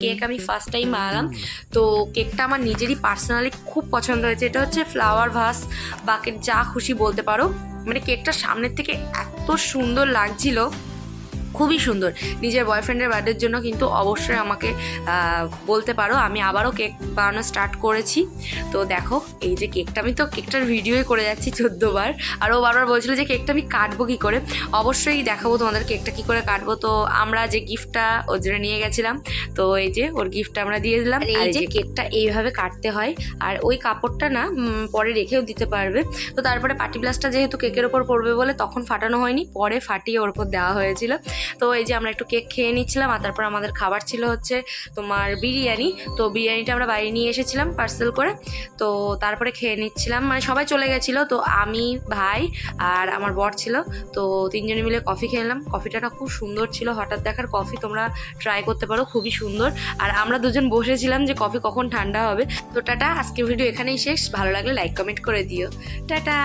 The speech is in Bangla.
কেক আমি ফার্স্ট টাইম বানালাম। তো কেকটা আমার নিজেরই পার্সোনালি খুব পছন্দ হয়েছে। এটা হচ্ছে ফ্লাওয়ার ভাস, বাকেট, যা খুশি বলতে পারো। মানে কেকটা সামনের থেকে এত সুন্দর লাগছিল, খুবই সুন্দর। নিজের বয়ফ্রেন্ডের বার্থডের জন্য কিন্তু অবশ্যই আমাকে বলতে পারো। আমি আবারও কেক বানানো স্টার্ট করেছি। তো দেখো এই যে কেকটা, আমি তো কেকটার ভিডিওই করে যাচ্ছি 14 বার। আর ও বারবার বলছিল যে কেকটা আমি কাটবো কী করে। অবশ্যই দেখাবো তোমাদের কেকটা কী করে কাটবো। তো আমরা যে গিফটটা ওর জন্য নিয়ে গেছিলাম, তো এই যে ওর গিফটটা আমরা দিয়ে দিলাম। আর এই যে কেকটা এইভাবে কাটতে হয়, আর ওই কাপড়টা না পরে রেখেও দিতে পারবে। তো তারপরে পার্টি প্লাসটা যেহেতু কেকের ওপর পড়বে বলে তখন ফাটানো হয়নি, পরে ফাটিয়ে ওর ওপর দেওয়া হয়েছিল। তো এই যে আমরা একটু কেক খেয়ে নিচ্ছিলাম। আর তারপর আমাদের খাবার ছিল হচ্ছে তোমার বিরিয়ানি। তো বিরিয়ানিটা আমরা বাইরে নিয়ে এসেছিলাম পার্সেল করে। তো তারপরে খেয়ে নিচ্ছিলাম, মানে সবাই চলে গেছিলো। তো আমি, ভাই আর আমার বর ছিল। তো তিনজনে মিলে কফি খেলাম। কফিটা না খুব সুন্দর ছিল, হঠাৎ দেখার কফি, তোমরা ট্রাই করতে পারো, খুবই সুন্দর। আর আমরা দুজন বসেছিলাম যে কফি কখন ঠান্ডা হবে। তো টাটা, আজকের ভিডিও এখানেই শেষ। ভালো লাগলে লাইক কমেন্ট করে দিও। টাটা।